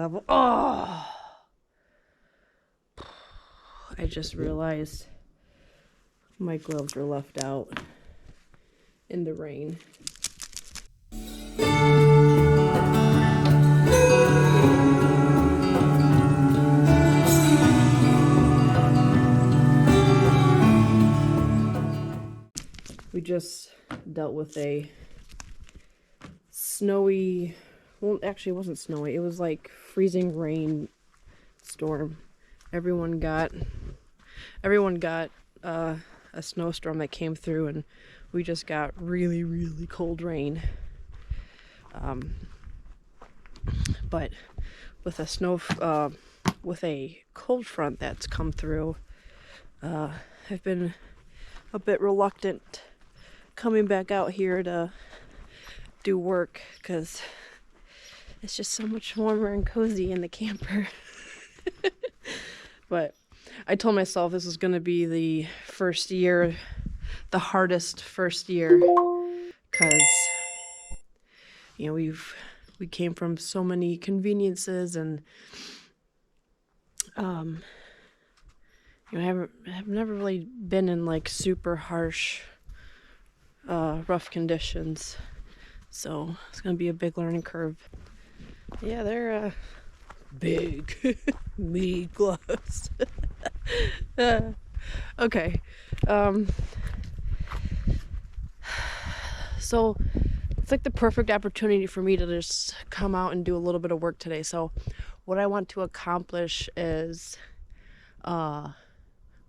level. Oh, I just realized my gloves were left out in the rain. We just dealt with a snowy, well, actually it wasn't snowy, it was like freezing rain storm. Everyone got a snowstorm that came through, and we just got really, really cold rain. But with a cold front that's come through, I've been a bit reluctant coming back out here to do work because it's just so much warmer and cozy in the camper. But I told myself this was going to be the first year, the hardest first year, because you know we came from so many conveniences, and you know, I've never really been in like super harsh rough conditions, so it's gonna be a big learning curve. Yeah, they're big meaty gloves. Okay, so it's like the perfect opportunity for me to just come out and do a little bit of work today. So what I want to accomplish is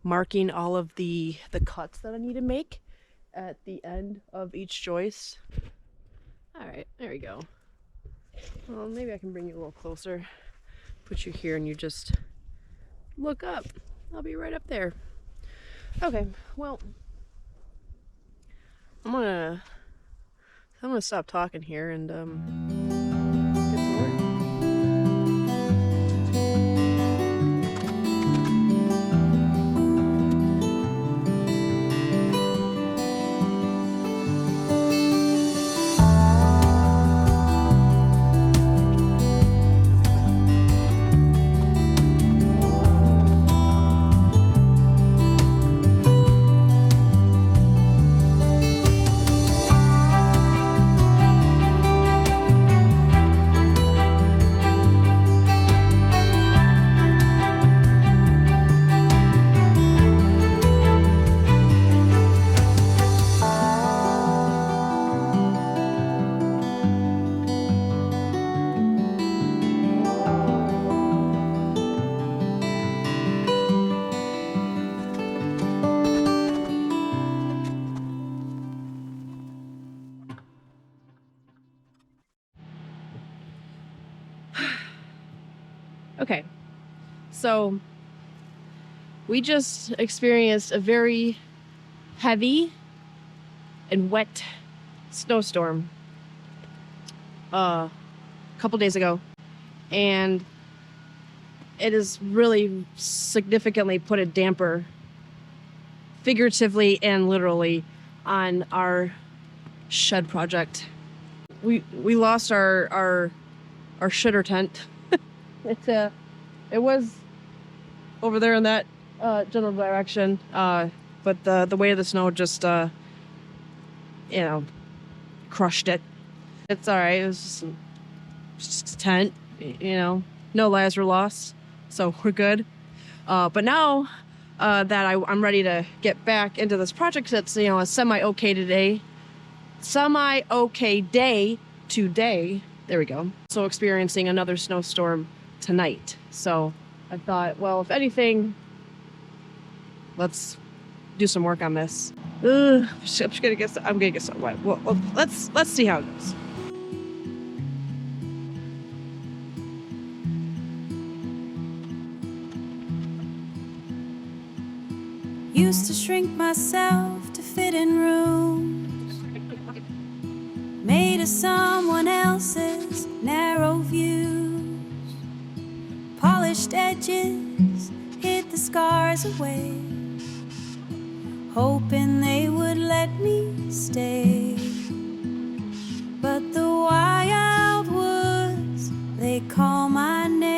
marking all of the cuts that I need to make at the end of each joist. All right, there we go. Well, maybe I can bring you a little closer, put you here, and you just look up. I'll be right up there. Okay, well, I'm gonna stop talking here and get to work. Okay, so we just experienced a very heavy and wet snowstorm a couple days ago, and it has really significantly put a damper, figuratively and literally, on our shed project. We lost our shitter tent. It was over there in that general direction, but the weight of the snow just crushed it. It's all right. It was just a tent, no lives were lost, so we're good. But now that I'm ready to get back into this project, it's a semi-okay day today. There we go. So experiencing another snowstorm tonight. So I thought, well, if anything, let's do some work on this. I'm gonna get so wet. Well, let's see how it goes. Used to shrink myself to fit in rooms, made of someone else's narrow views. Polished edges hid the scars away, hoping they would let me stay. But the wild woods, they call my name.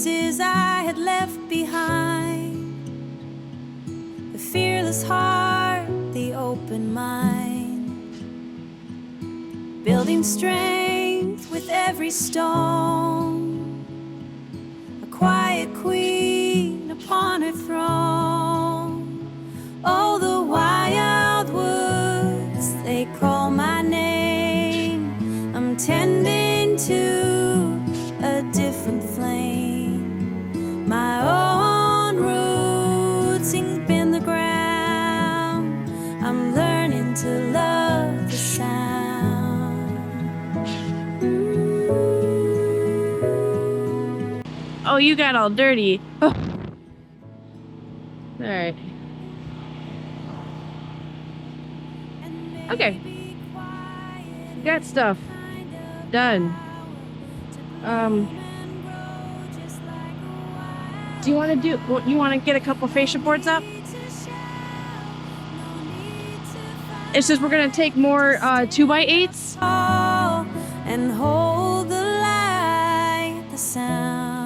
places I had left behind. The fearless heart, the open mind, building strength with every stone. A quiet queen upon her throne. Oh, the wild woods, they call my name. I'm tending to a different flame. My own roots sink in the ground. I'm learning to love the sound. Oh, you got all dirty. Oh. All right. Okay. Got stuff done. Do you want to do? You want to get a couple fascia boards up? It's just we're gonna take more 2x8s. And hold the light, the sound.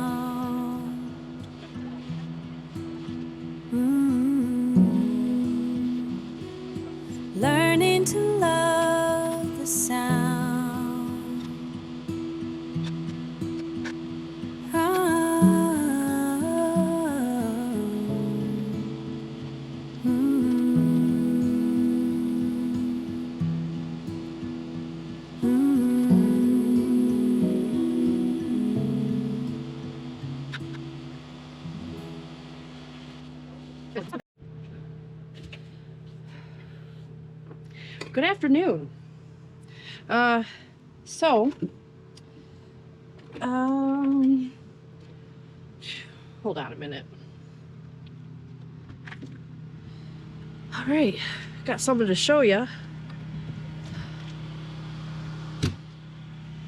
Learning to love the sound. Good afternoon. So, hold on a minute. All right, got something to show you.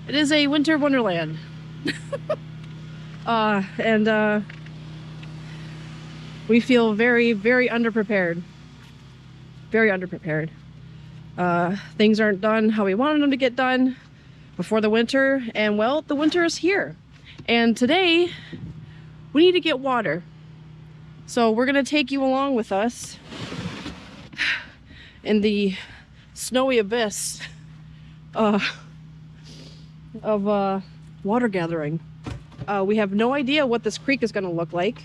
It is a winter wonderland. And we feel very, very underprepared. Very underprepared. Things aren't done how we wanted them to get done before the winter, and well, the winter is here. And today, we need to get water. So we're gonna take you along with us in the snowy abyss of water gathering. We have no idea what this creek is gonna look like.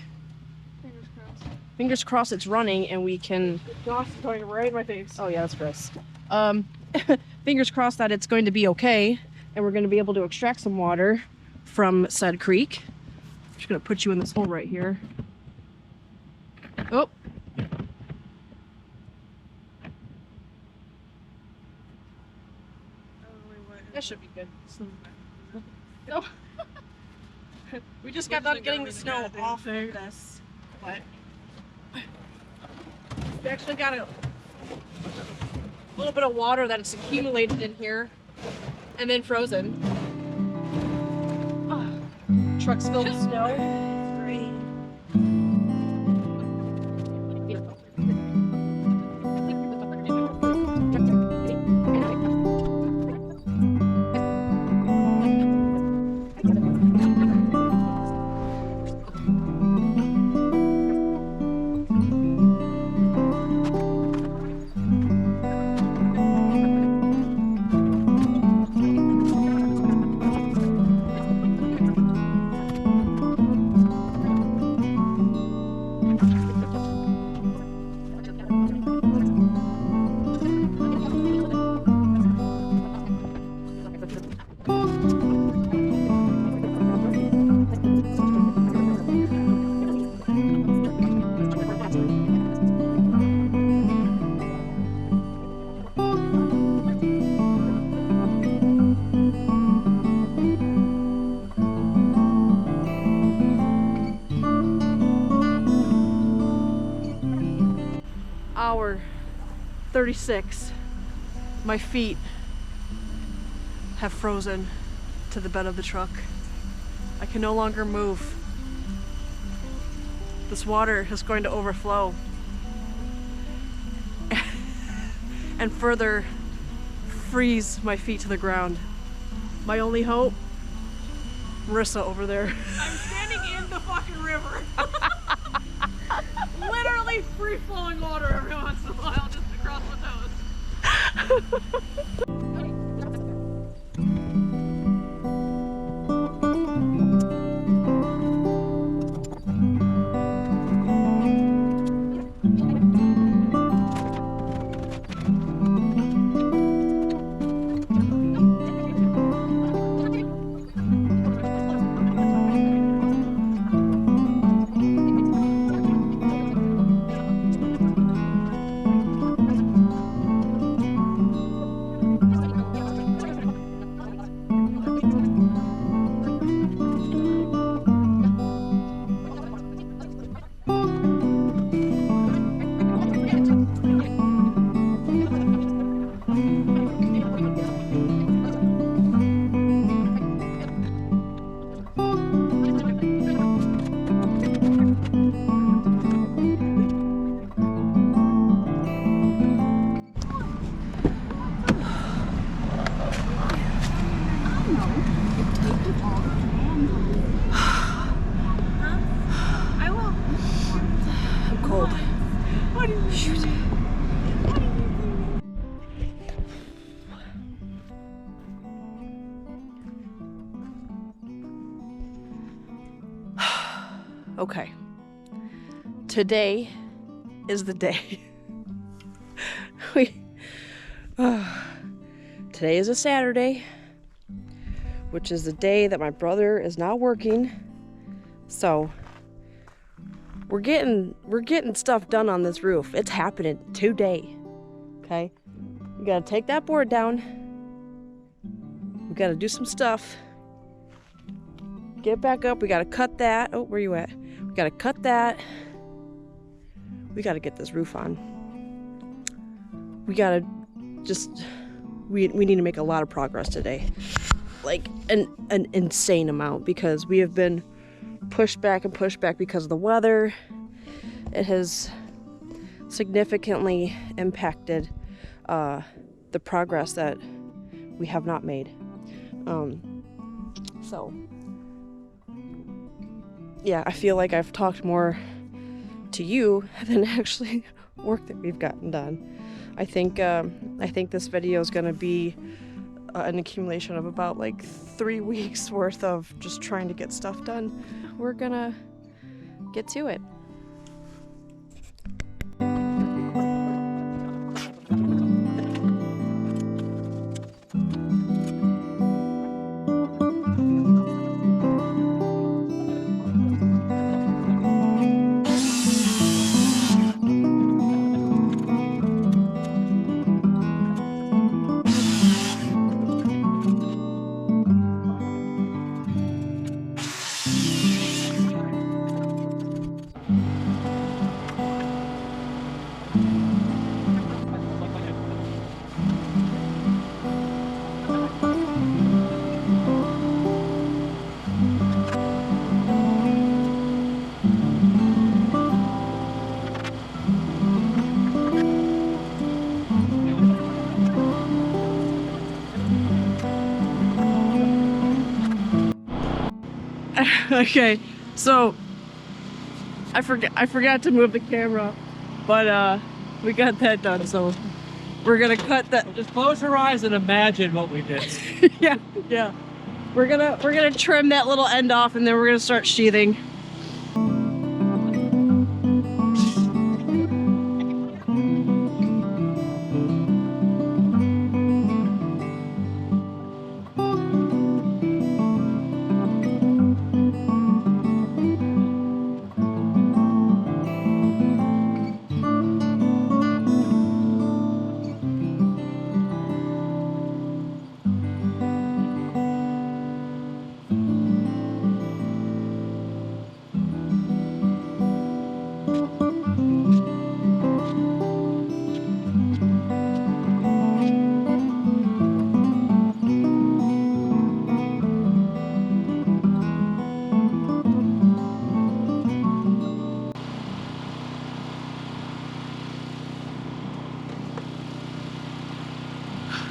Fingers crossed. Fingers crossed it's running and we can... Josh is going right in my face. Oh yeah, that's gross. Fingers crossed that it's going to be okay and we're going to be able to extract some water from said creek. I'm just going to put you in this hole right here. Oh. That should be good. No. We just got done getting the snow off of this, but we actually got a little bit of water that's accumulated in here and then frozen. Oh, trucks filled with snow. It's great. Hour 36. My feet have frozen to the bed of the truck. I can no longer move. This water is going to overflow and further freeze my feet to the ground. My only hope, Marissa over there. I'm standing in the river. Literally free flowing water every once in a while just across the toes. I'm cold. Shoot. Okay. Today is the day. Today is a Saturday, which is the day that my brother is not working. So we're getting stuff done on this roof. It's happening today. Okay? We gotta take that board down. We gotta do some stuff. Get back up. We gotta cut that. Oh, where you at? We gotta cut that. We gotta get this roof on. We gotta just we need to make a lot of progress today. Like an insane amount, because we have been pushed back and pushed back because of the weather. It has significantly impacted the progress that we have not made. So yeah, I feel like I've talked more to you than actually work that we've gotten done. I think this video is gonna be an accumulation of about like 3 weeks worth of just trying to get stuff done. We're gonna get to it. Okay, so I forgot to move the camera, but we got that done. So we're gonna cut that. Just close your eyes and imagine what we did. Yeah. We're gonna trim that little end off, and then we're gonna start sheathing.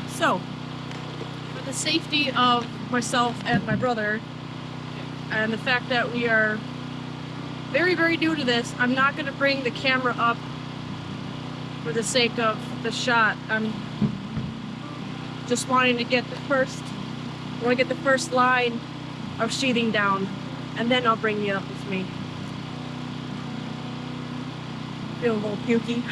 So, for the safety of myself and my brother, and the fact that we are very, very new to this. I'm not going to bring the camera up for the sake of the shot. I'm just wanting to get the first line of sheathing down, and then I'll bring you up with me. Feel a little pukey.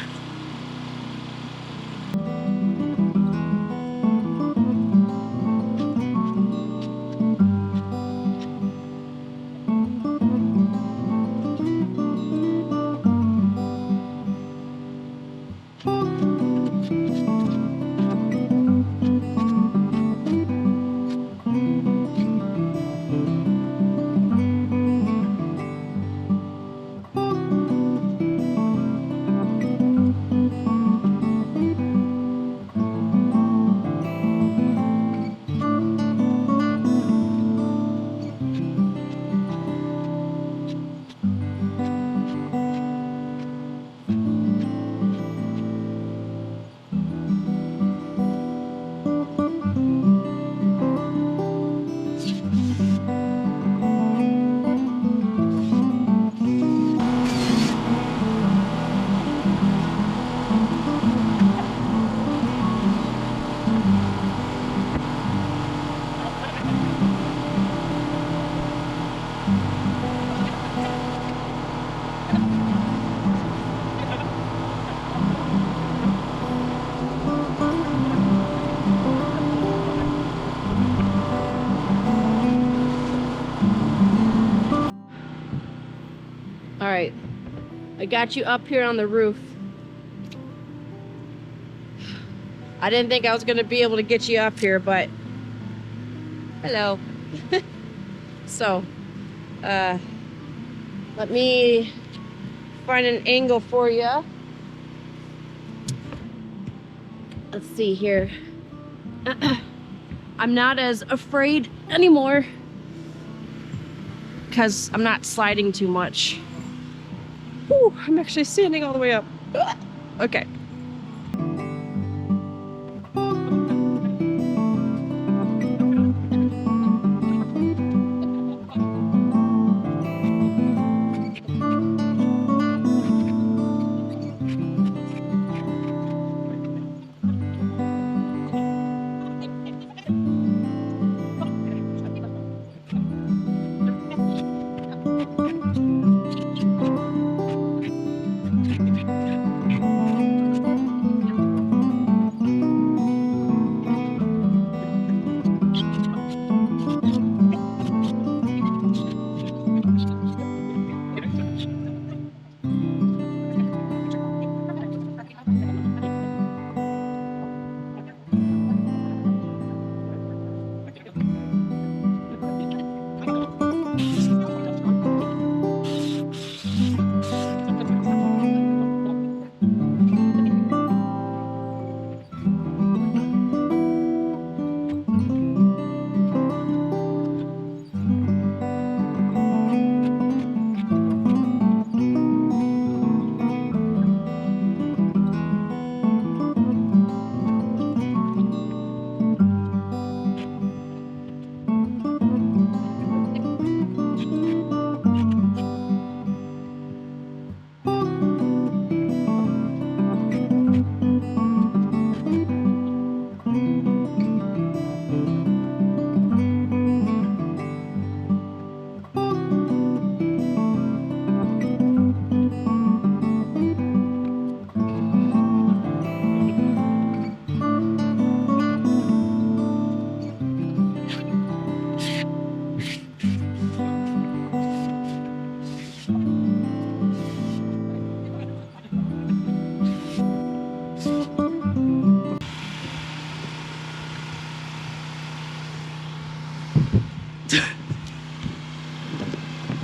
All right, I got you up here on the roof. I didn't think I was gonna be able to get you up here, but hello. So, let me find an angle for you. Let's see here. I'm not as afraid anymore because I'm not sliding too much. Whew, I'm actually standing all the way up. Okay.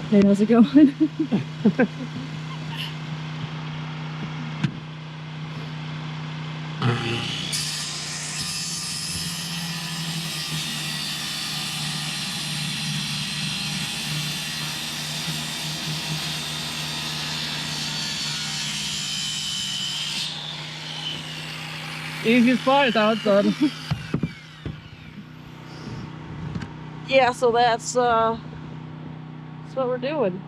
Hey, how's it going? Easy spot, it's done. Yeah, so that's what we're doing.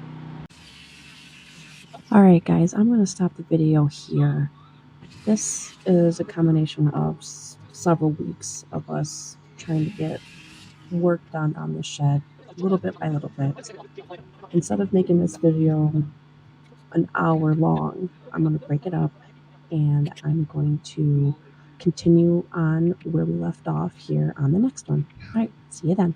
Alright guys, I'm going to stop the video here. This is a combination of several weeks of us trying to get work done on the shed, little bit by little bit. Instead of making this video an hour long, I'm going to break it up and I'm going to continue on where we left off here on the next one. Alright, see you then.